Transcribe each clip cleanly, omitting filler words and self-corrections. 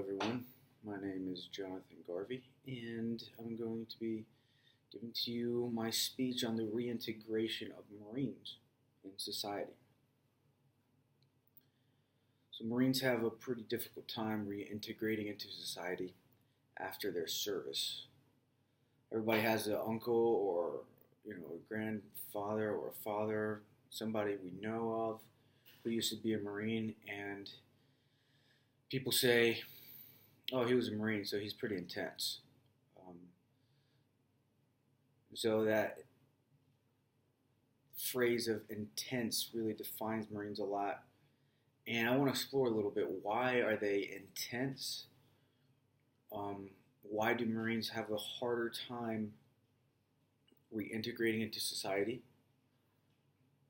everyone. My name is Jonathan Garvey, and I'm going to be giving to you my speech on the reintegration of Marines in society. So, Marines have a pretty difficult time reintegrating into society after their service. Everybody has an uncle or a grandfather or a father, somebody we know of who used to be a Marine, and people say, "Oh, he was a Marine, so he's pretty intense." So that phrase of intense really defines Marines a lot. And I want to explore a little bit, why are they intense? Why do Marines have a harder time reintegrating into society?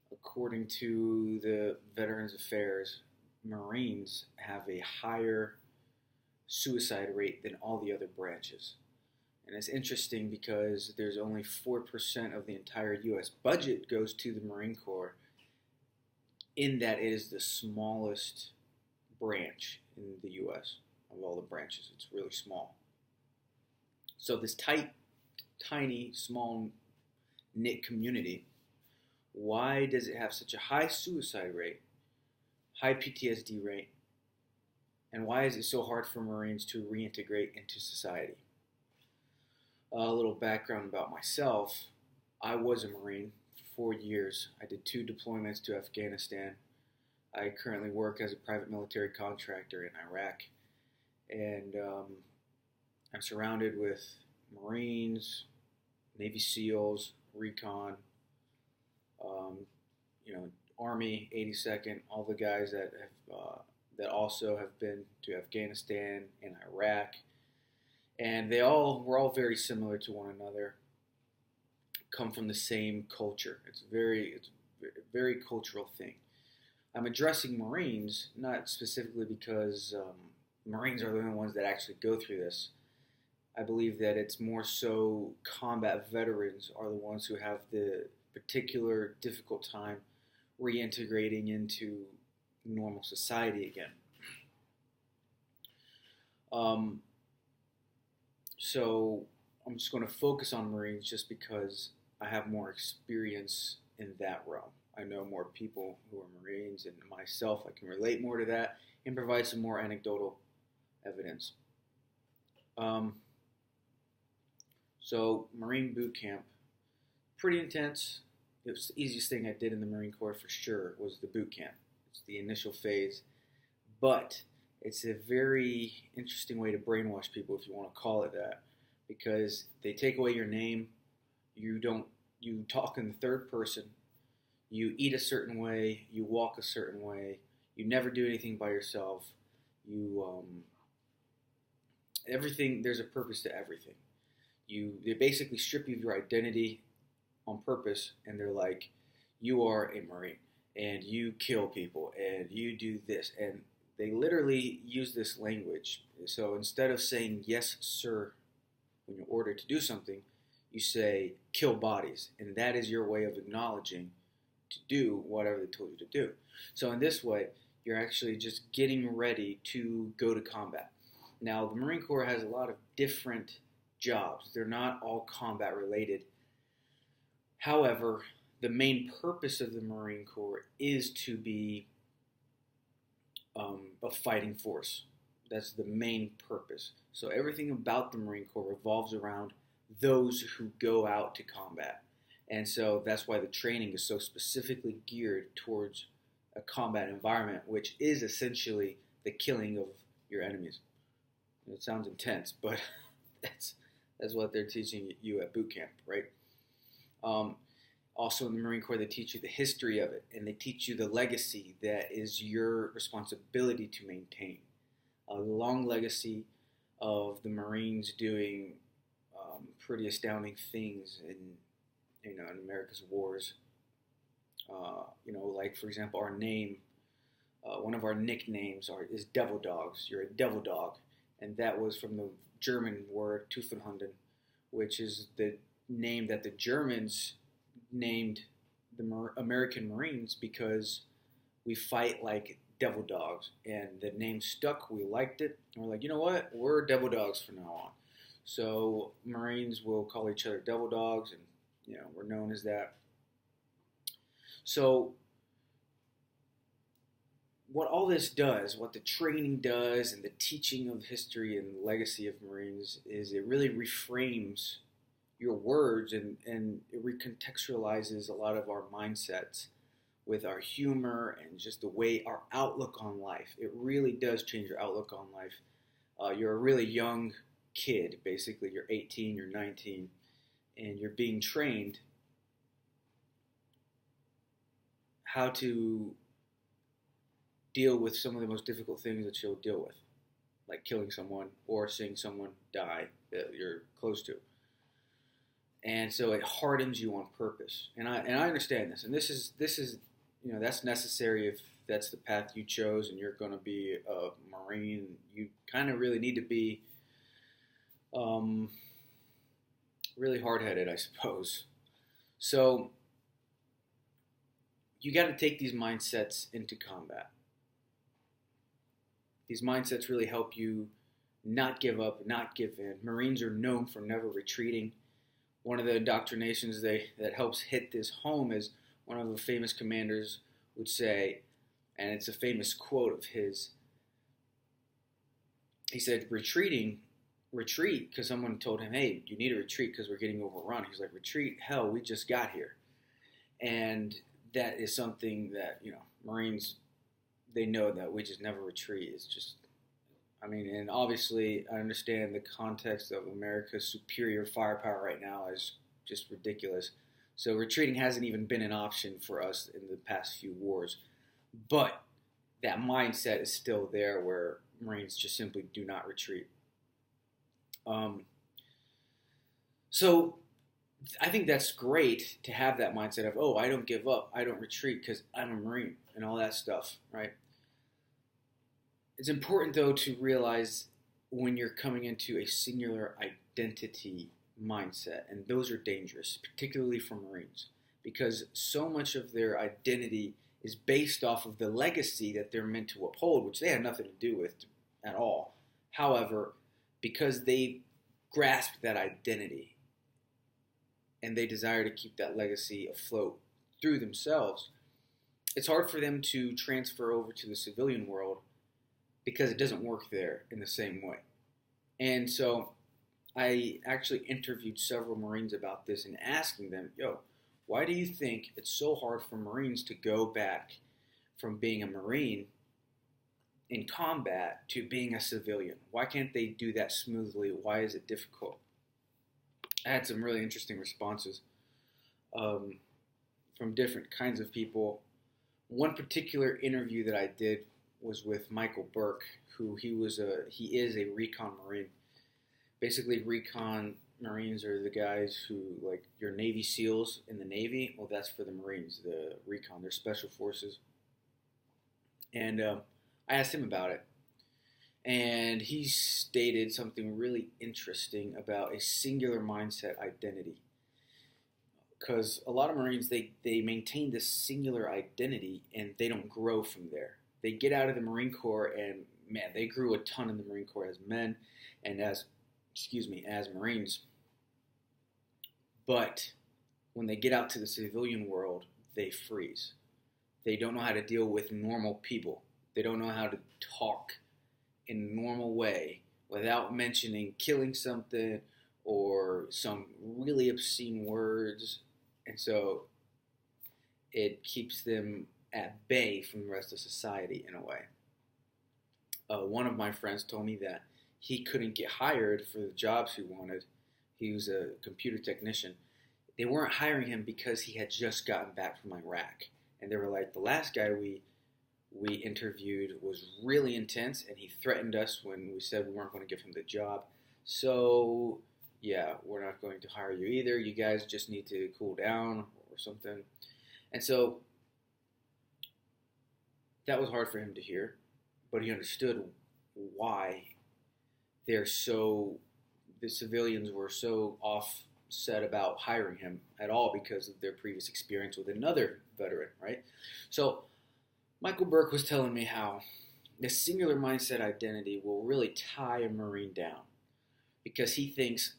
According to the Veterans Affairs, Marines have a higher suicide rate than all the other branches. And it's interesting because there's only 4% of the entire U.S. budget goes to the Marine Corps, in that it is the smallest branch in the U.S. of all the branches. It's really small. So this tiny, small, knit community, why does it have such a high suicide rate, high PTSD rate, and why is it so hard for Marines to reintegrate into society? A little background about myself. I was a Marine for 4 years. I did 2 deployments to Afghanistan. I currently work as a private military contractor in Iraq. And I'm surrounded with Marines, Navy SEALs, Recon, Army, 82nd, all the guys that also have been to Afghanistan and Iraq. And we're all very similar to one another, come from the same culture. It's a very cultural thing. I'm addressing Marines, not specifically because Marines are the only ones that actually go through this. I believe that it's more so combat veterans are the ones who have the particular difficult time reintegrating into normal society again. So I'm just going to focus on Marines just because I have more experience in that realm. I know more people who are Marines, and myself, I can relate more to that and provide some more anecdotal evidence. So Marine boot camp, pretty intense. It was the easiest thing I did in the Marine Corps for sure was the boot camp. It's the initial phase, but it's a very interesting way to brainwash people, if you want to call it that, because they take away your name. You talk in the third person. You eat a certain way. You walk a certain way. You never do anything by yourself. Everything. There's a purpose to everything. They basically strip you of your identity on purpose, and they're like, you are a Marine, and you kill people, and you do this, and they literally use this language. So instead of saying yes, sir, when you're ordered to do something, you say kill bodies, and that is your way of acknowledging to do whatever they told you to do. So in this way, you're actually just getting ready to go to combat. Now, the Marine Corps has a lot of different jobs. They're not all combat related. However, the main purpose of the Marine Corps is to be a fighting force. That's the main purpose. So everything about the Marine Corps revolves around those who go out to combat. And so that's why the training is so specifically geared towards a combat environment, which is essentially the killing of your enemies. It sounds intense, but that's what they're teaching you at boot camp, right? Also in the Marine Corps, they teach you the history of it, and they teach you the legacy that is your responsibility to maintain. A long legacy of the Marines doing pretty astounding things in America's wars. Like for example, our name, one of our nicknames is Devil Dogs. You're a Devil Dog, and that was from the German word Tuffenhunden, which is the name that the Germans named the American Marines because we fight like Devil Dogs, and the name stuck. We liked it, and we're like, you know what? We're Devil Dogs from now on. So Marines will call each other Devil Dogs, and we're known as that. So what all this does, what the training does, and the teaching of history and legacy of Marines is it really reframes your words and it recontextualizes a lot of our mindsets with our humor and just the way our outlook on life. It really does change your outlook on life. You're a really young kid, basically. You're 18, you're 19, and you're being trained how to deal with some of the most difficult things that you'll deal with, like killing someone or seeing someone die that you're close to. And so it hardens you on purpose. And I understand this. And this is that's necessary if that's the path you chose and you're going to be a Marine. You kind of really need to be really hard-headed, I suppose. So you got to take these mindsets into combat. These mindsets really help you not give up, not give in. Marines are known for never retreating. One of the indoctrinations that helps hit this home is one of the famous commanders would say, and it's a famous quote of his. He said, retreat, because someone told him, hey, you need to retreat because we're getting overrun. He's like, retreat, hell, we just got here. And that is something that, Marines, they know that we just never retreat. It's just, and obviously I understand the context of America's superior firepower right now is just ridiculous. So retreating hasn't even been an option for us in the past few wars. But that mindset is still there where Marines just simply do not retreat. So I think that's great to have that mindset of, I don't give up, I don't retreat because I'm a Marine and all that stuff, right? It's important, though, to realize when you're coming into a singular identity mindset, and those are dangerous, particularly for Marines, because so much of their identity is based off of the legacy that they're meant to uphold, which they have nothing to do with at all. However, because they grasped that identity and they desire to keep that legacy afloat through themselves, it's hard for them to transfer over to the civilian world because it doesn't work there in the same way. And so I actually interviewed several Marines about this and asking them, why do you think it's so hard for Marines to go back from being a Marine in combat to being a civilian? Why can't they do that smoothly? Why is it difficult? I had some really interesting responses from different kinds of people. One particular interview that I did was with Michael Burke, who he is a recon Marine. Basically, recon Marines are the guys who, like your Navy SEALs in the Navy. Well, that's for the Marines, the recon. They're special forces. And I asked him about it. And he stated something really interesting about a singular mindset identity. Because a lot of Marines, they maintain this singular identity and they don't grow from there. They get out of the Marine Corps and, man, they grew a ton in the Marine Corps as men and as Marines. But when they get out to the civilian world, they freeze. They don't know how to deal with normal people. They don't know how to talk in a normal way without mentioning killing something or some really obscene words. And so it keeps them at bay from the rest of society in a way. One of my friends told me that he couldn't get hired for the jobs he wanted. He was a computer technician. They weren't hiring him because he had just gotten back from Iraq. And they were like, the last guy we interviewed was really intense, and he threatened us when we said we weren't going to give him the job. So, yeah, we're not going to hire you either. You guys just need to cool down or something. And so that was hard for him to hear, but he understood why the civilians were so offset about hiring him at all because of their previous experience with another veteran, right? So Michael Burke was telling me how the singular mindset identity will really tie a Marine down because he thinks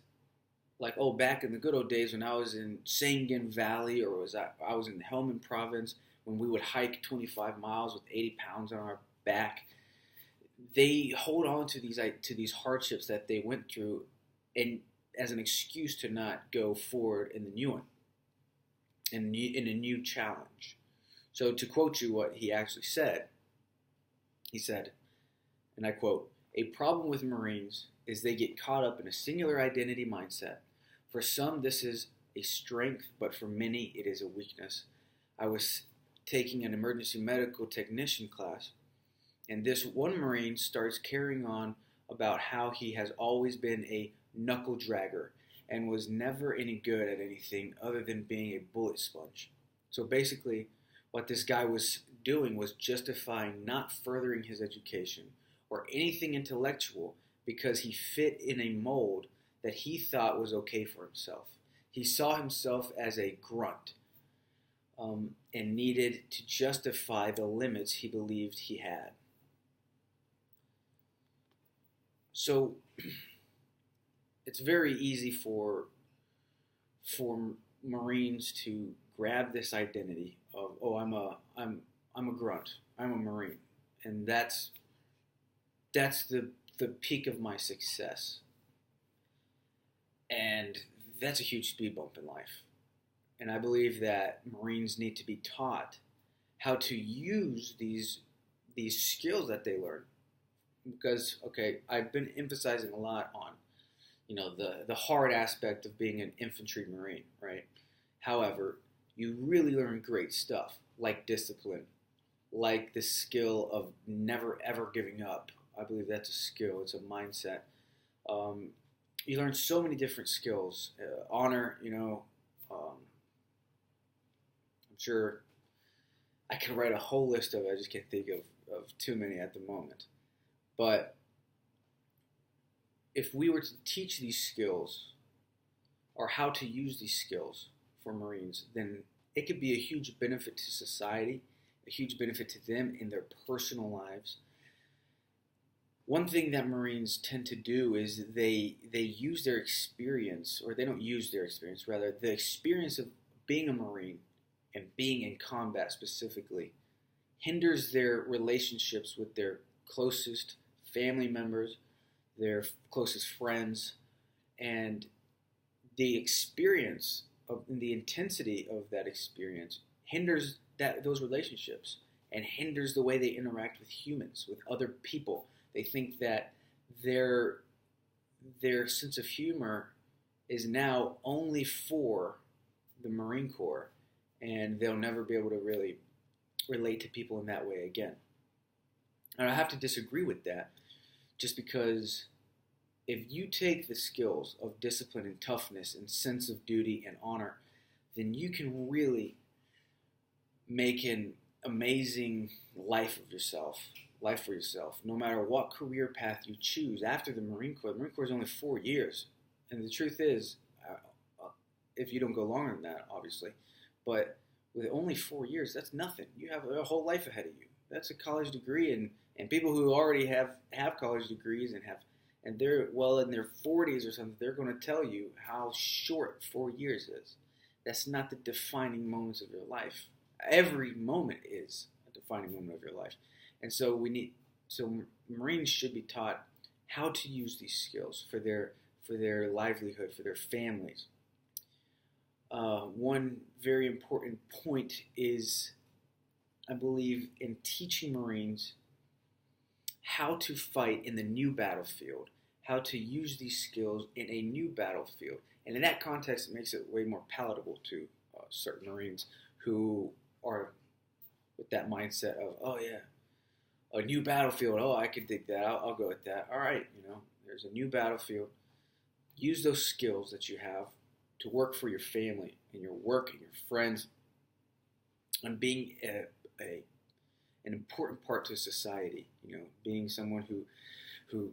like, oh, back in the good old days when I was in Sangin Valley or I was in the Helmand province when we would hike 25 miles with 80 pounds on our back. They hold on to these hardships that they went through, and as an excuse to not go forward in the new one, in a new challenge. So to quote you what he actually said, he said, and I quote, "A problem with Marines is they get caught up in a singular identity mindset. For some, this is a strength, but for many, it is a weakness. I was taking an emergency medical technician class, and this one Marine starts carrying on about how he has always been a knuckle dragger and was never any good at anything other than being a bullet sponge. So basically, what this guy was doing was justifying not furthering his education or anything intellectual because he fit in a mold that he thought was okay for himself. He saw himself as a grunt and needed to justify the limits he believed he had. So it's very easy for Marines to grab this identity of, oh, I'm a grunt, I'm a Marine, and that's the peak of my success, and that's a huge speed bump in life. And I believe that Marines need to be taught how to use these skills that they learn, because okay, I've been emphasizing a lot on the hard aspect of being an infantry Marine, right? However, you really learn great stuff like discipline, like the skill of never ever giving up. I believe that's a skill. It's a mindset. You learn so many different skills. Honor, I'm sure I could write a whole list of it. I just can't think of too many at the moment. But if we were to teach these skills or how to use these skills for Marines, then it could be a huge benefit to society, a huge benefit to them in their personal lives. One thing that Marines tend to do is they use their experience, or they don't use their experience, rather the experience of being a Marine and being in combat specifically hinders their relationships with their closest family members, their closest friends, and the experience of the intensity of that experience hinders those relationships and hinders the way they interact with humans, with other people. They think that their sense of humor is now only for the Marine Corps, and they'll never be able to really relate to people in that way again. And I have to disagree with that, just because if you take the skills of discipline and toughness and sense of duty and honor, then you can really make an amazing life for yourself, no matter what career path you choose after the Marine Corps. The Marine Corps is only 4 years, and the truth is, if you don't go longer than that, obviously, but with only 4 years, that's nothing. You have a whole life ahead of you. That's a college degree, and people who already have college degrees and they're well in their 40s or something, they're going to tell you how short 4 years is. That's not the defining moments of your life. Every moment is a defining moment of your life. And so Marines should be taught how to use these skills for their livelihood, for their families. One very important point is, I believe, in teaching Marines how to fight in the new battlefield, how to use these skills in a new battlefield. And in that context, it makes it way more palatable to certain Marines who are with that mindset of, oh yeah, a new battlefield. Oh, I could dig that. I'll go with that. All right, there's a new battlefield. Use those skills that you have to work for your family and your work and your friends, and being an important part to society. Being someone who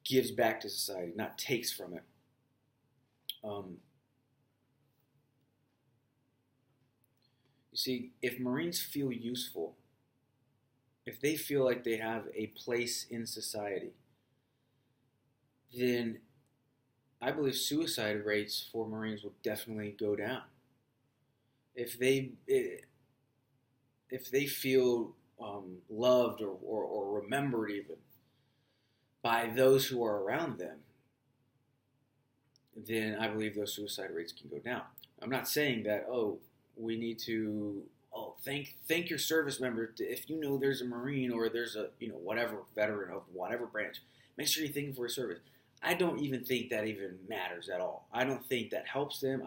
gives back to society, not takes from it. You see, if Marines feel useful, if they feel like they have a place in society, then I believe suicide rates for Marines will definitely go down. If they if they feel loved or remembered even by those who are around them, then I believe those suicide rates can go down. I'm not saying that, oh, we need to, oh, thank your service member. If you know there's a Marine or there's a, whatever veteran of whatever branch, make sure you thank him for his service. I don't even think that even matters at all. I don't think that helps them.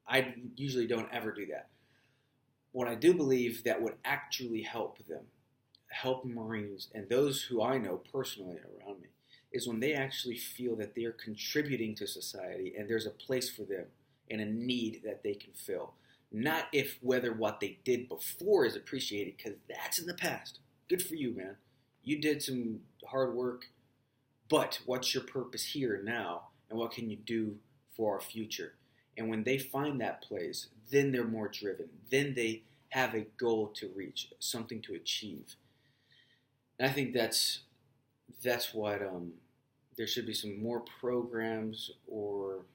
I usually don't ever do that. What I do believe that would actually help them, help Marines and those who I know personally around me, is when they actually feel that they are contributing to society and there's a place for them and a need that they can fill. Not if whether what they did before is appreciated, because that's in the past. Good for you, man. You did some hard work, but what's your purpose here and now, and what can you do for our future? And when they find that place, then they're more driven. Then they have a goal to reach, something to achieve. And I think that's what there should be some more programs or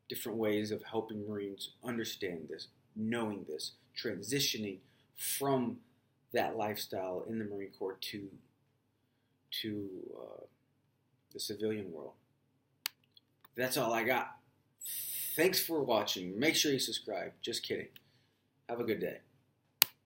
different ways of helping Marines understand this, knowing this, transitioning from that lifestyle in the Marine Corps to the civilian world. That's all I got. Thanks for watching. Make sure you subscribe. Just kidding. Have a good day.